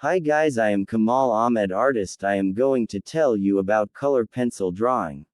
Hi guys, I am Kamal Ahmed, artist. I am going to tell you about color pencil drawing.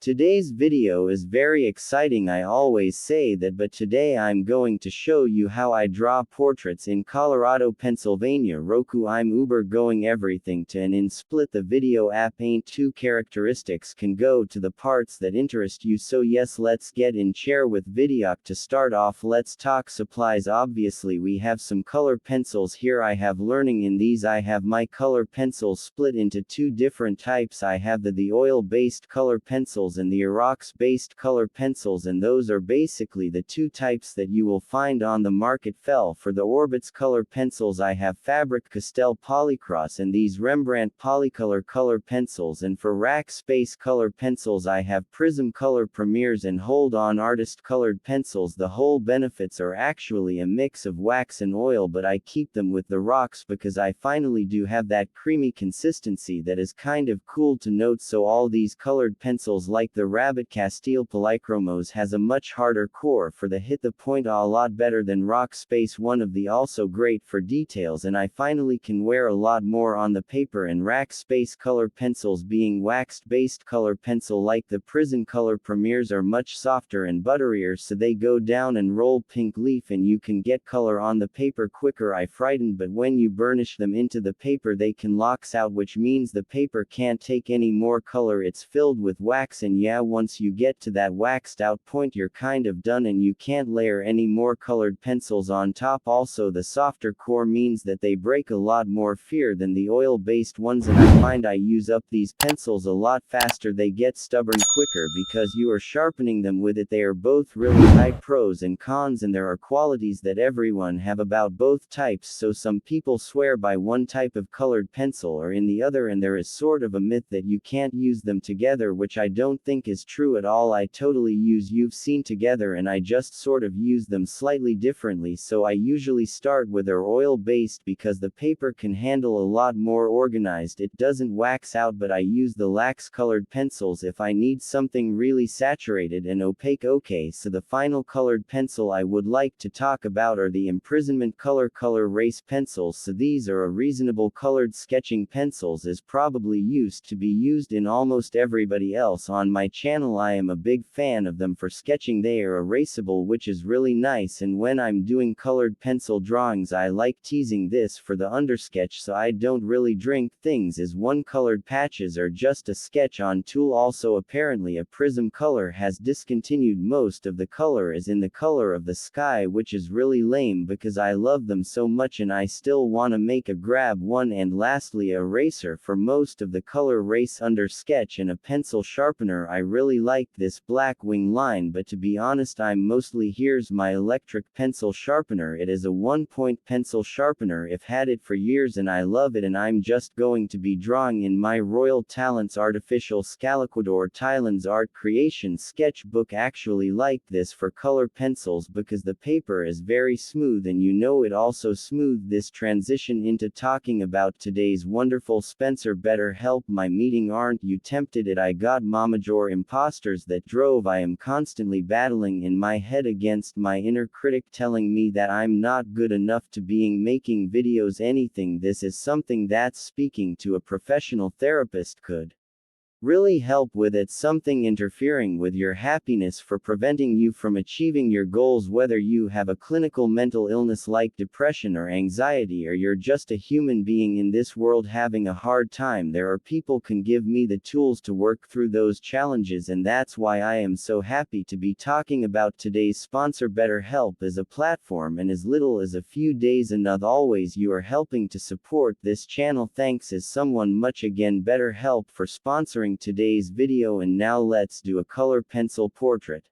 Today's video is very exciting. I always say that, but today I'm going to show you how I draw portraits in Colorado, Pennsylvania. Roku, I'm Uber going everything to and in split the video app ain't too characteristics can go to the parts that interest you. So yes, let's get in chair with video. To start off, let's talk supplies. Obviously we have some color pencils here. I have learning in these. I have my color pencils split into two different types. I have the oil based color pencils and the Arox-based color pencils, and those are basically the two types that you will find on the market. For the Orbits color pencils, I have Faber-Castell Polycross and these Rembrandt Polycolor color pencils, and for Rackspace color pencils I have Prism color Premiers and Hold On artist colored pencils. The whole benefits are actually a mix of wax and oil, but I keep them with the rocks because I finally do have that creamy consistency that is kind of cool to note. So all these colored pencils, like the Rabbit Castile Polychromos, has a much harder core for the hit the point, a lot better than Rockspace, one of the also great for details, and I finally can wear a lot more on the paper. And Rackspace color pencils, being waxed based color pencil like the Prism color Premiers, are much softer and butterier, so they go down and roll pink leaf and you can get color on the paper quicker. I frightened, but when you burnish them into the paper they can locks out, which means the paper can't take any more color. It's filled with wax, and yeah, once you get to that waxed out point you're kind of done and you can't layer any more colored pencils on top. Also, the softer core means that they break a lot more faster than the oil based ones, and I find I use up these pencils a lot faster. They get stubborn quicker because you are sharpening them with it. They are both really high pros and cons, and there are qualities that everyone have about both types. So some people swear by one type of colored pencil or in the other, and there is sort of a myth that you can't use them together, which I don't think is true at all. I totally use you've seen together, and I just sort of use them slightly differently. So I usually start with our oil based because the paper can handle a lot more organized. It doesn't wax out, but I use the lax colored pencils if I need something really saturated and opaque. Okay, so the final colored pencil I would like to talk about are the Imprisonment color Race pencils. So these are a reasonable colored sketching pencils, is probably used to be used in almost everybody else on my channel. I am a big fan of them for sketching. They are erasable, which is really nice, and when I'm doing colored pencil drawings I like teasing this for the undersketch, so I don't really drink things as one colored patches are just a sketch on tool. Also, apparently a Prism color has discontinued most of the color is in the color of the sky, which is really lame because I love them so much and I still wanna make a grab one. And lastly, a eraser for most of the color race under sketch, and a pencil sharpener. I really like this Blackwing line, but to be honest I'm mostly here's my electric pencil sharpener. It is a 1-point pencil sharpener. I've had it for years and I love it, and I'm just going to be drawing in my Royal Talents Artificial Scalequador Thailand's art creation sketchbook. Actually like this for color pencils because the paper is very smooth, and you know it also smooth. This transition into talking about today's wonderful Spencer BetterHelp. My meeting, aren't you tempted? It I got Momajor imposters that drove. I am constantly battling in my head against my inner critic telling me that I'm not good enough to being making videos. Anything this is something that speaking to a professional therapist could really help with. It something interfering with your happiness for preventing you from achieving your goals, whether you have a clinical mental illness like depression or anxiety, or you're just a human being in this world having a hard time. There are people can give me the tools to work through those challenges, and that's why I am so happy to be talking about today's sponsor. BetterHelp is a platform in as little as a few days, and as always you are helping to support this channel. Thanks as someone much again BetterHelp for sponsoring today's video. And now let's do a color pencil portrait.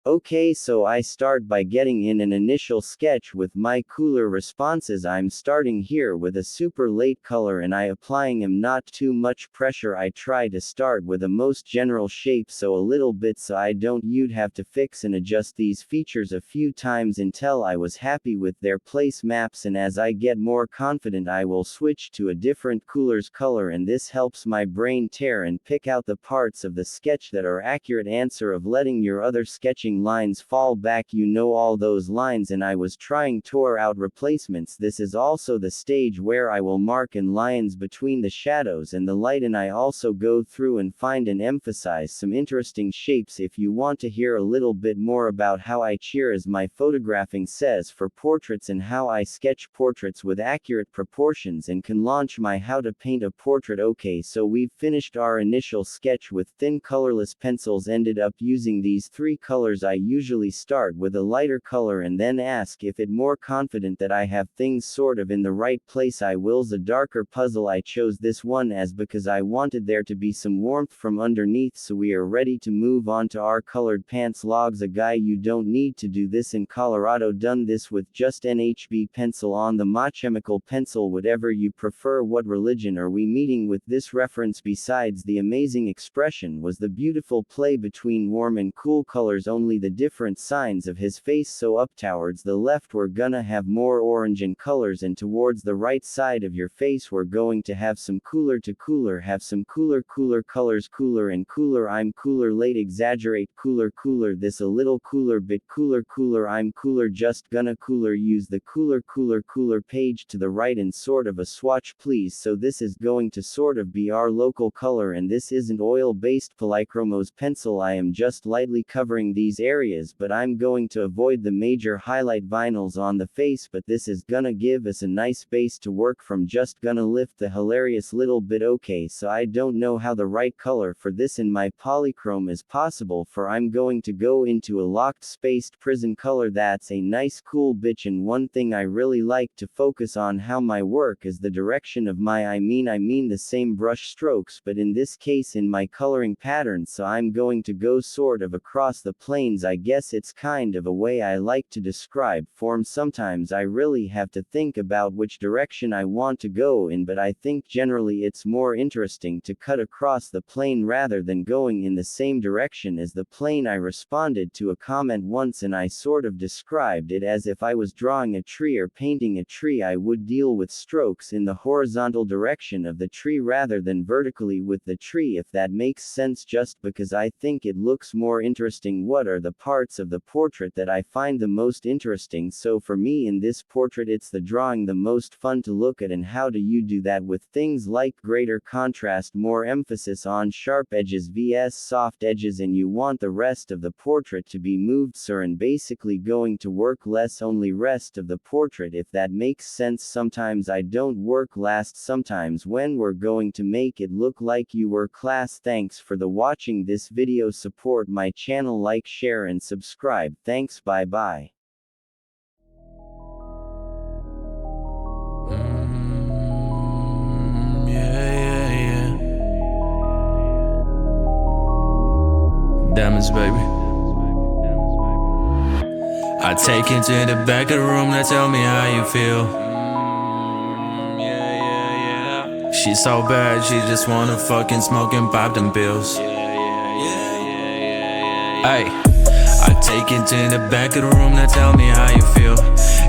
Okay, so I start by getting in an initial sketch with my cooler responses. I'm starting here with a super late color and I applying am not too much pressure. I try to start with a most general shape, so a little bit, so I don't you'd have to fix and adjust these features a few times until I was happy with their place maps, and as I get more confident I will switch to a different cooler's color, and this helps my brain tear and pick out the parts of the sketch that are accurate. Answer of letting your other sketching matching lines fall back, you know, all those lines, and I was trying tore out replacements. This is also the stage where I will mark in lines between the shadows and the light, and I also go through and find and emphasize some interesting shapes. If you want to hear a little bit more about how I cheer, as my photographing says, for portraits, and how I sketch portraits with accurate proportions and can launch my how to paint a portrait. Okay, so we've finished our initial sketch with thin colorless pencils, ended up using these three colors. I usually start with a lighter color and then ask if it more confident that I have things sort of in the right place. I wills a darker puzzle. I chose this one as because I wanted there to be some warmth from underneath. So we are ready to move on to our colored pants logs. A guy, you don't need to do this in Colorado, done this with just NHB pencil on the Machemical pencil, whatever you prefer. What religion are we meeting with this reference? Besides the amazing expression was the beautiful play between warm and cool colors, only the different signs of his face. So up towards the left we're gonna have more orange in colors, and towards the right side of your face we're going to have some cooler to cooler, have some cooler colors, cooler and cooler. I'm cooler, late exaggerate, cooler this a little cooler, bit cooler I'm cooler, just gonna cooler. Use the cooler page to the right and sort of a swatch please. So this is going to sort of be our local color, and this isn't oil-based polychromos pencil. I am just lightly covering these areas, but I'm going to avoid the major highlight vinyls on the face, but this is gonna give us a nice base to work from. Just gonna lift the hilarious little bit. Okay, so I don't know how the right color for this in my polychrome is possible, for I'm going to go into a locked spaced prison color. That's a nice cool bitch, and one thing I really like to focus on how my work is the direction of my I mean the same brush strokes, but in this case in my coloring pattern, so I'm going to go sort of across the planes. I guess it's kind of a way I like to describe form. Sometimes I really have to think about which direction I want to go in, but I think generally it's more interesting to cut across the plane rather than going in the same direction as the plane. I responded to a comment once and I sort of described it as if I was drawing a tree or painting a tree. I would deal with strokes in the horizontal direction of the tree rather than vertically with the tree, if that makes sense, just because I think it looks more interesting. What are the parts of the portrait that I find the most interesting? So for me in this portrait it's the drawing the most fun to look at. And how do you do that? With things like greater contrast, more emphasis on sharp edges vs soft edges, and you want the rest of the portrait to be moved, sir, and basically going to work less, only rest of the portrait, if that makes sense. Sometimes I don't work last, sometimes when we're going to make it look like you were class. Thanks for the watching this video. Support my channel, like, share and subscribe. Thanks, bye bye. Diamonds, baby. I take you to the back of the room, now tell me how you feel. She's so bad, she just wanna fucking smoke and pop them pills. Ay, I take you to the back of the room, now tell me how you feel.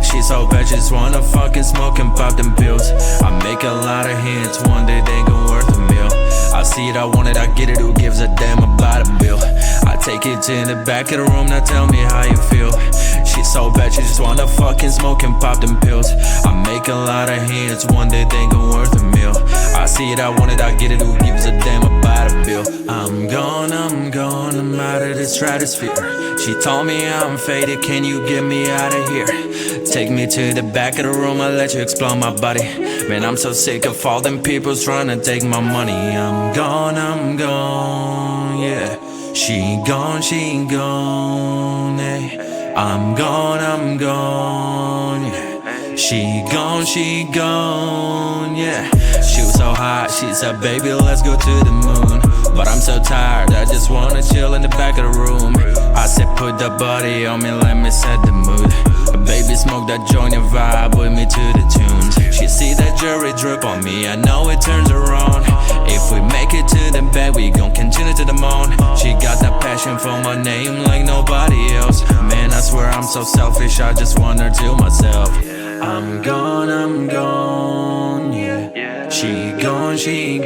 She's so bad, she just wanna fucking smoke and pop them pills. I make a lot of hits, one day they gon' worth a meal. I see it, I want it, I get it, who gives a damn about a bill? I take it to the back of the room, now tell me how you feel. She's so bad, she just wanna fucking smoke and pop them pills. I make a lot of hits, one day they gon' worth a meal. I see it, I want it, I get it, who gives a damn about a bill? I'm gone, I'm out of the stratosphere. She told me I'm faded, can you get me out of here? Take me to the back of the room, I'll let you explore my body. Man, I'm so sick of all them people trying to take my money. I'm gone, yeah. She gone, yeah. I'm gone, yeah. She gone, yeah. She was so hot, she said, baby, let's go to the moon. But I'm so tired, I just wanna chill in the back of the room. I said, put the body on me, let me set the mood. Baby, smoke that joint and vibe with me to the tunes. She see that jewelry drip on me, I know it turns her on. If we make it to the bed, we gon' continue to the moon. She got that passion for my name like nobody else. Man, I swear I'm so selfish, I just want her to myself. I'm gone, yeah. She gone, yeah.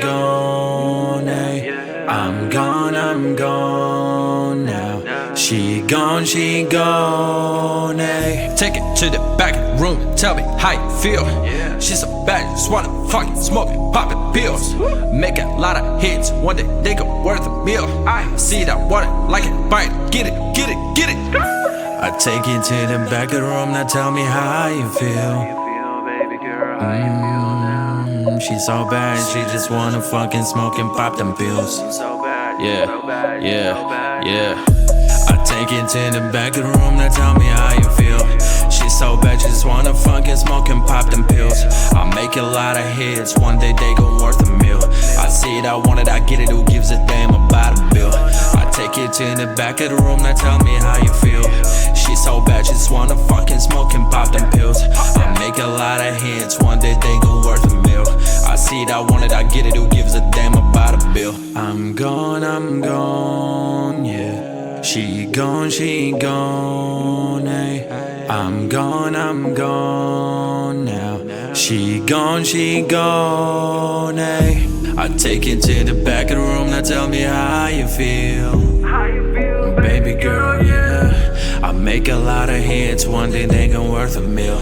I'm gone now. She gone, ayy. Take it to the back of the room and tell me how you feel. She's so bad, just wanna fucking smoke it, pop the pills. Make a lot of hits, one day they go worth a meal. I see that water, like it, bite it, get it, get it, get it. I take you to the back of the room, now tell me how you feel. She's so bad, she just wanna fucking smoke and pop them pills. Yeah, yeah, yeah. I take it to the back of the room, now tell me how you feel. She's so bad, she just wanna fucking smoke and pop them pills. I make a lot of hits, one day they gon' worth a meal. I see it, I want it, I get it, who gives a damn about a bill? I take it to the back of the room, now tell me how you feel. She's so bad, she just wanna fucking smoke and pop them pills. I make a lot of hits, one day they gon' worth a meal. I see it, I want it, I get it, who gives a damn about a bill? I'm gone, yeah. She gone, ayy. I'm gone now. She gone, ayy. I take it to the back of the room, now tell me how you feel. Baby girl, yeah. I make a lot of hits, one day they gon' worth a meal.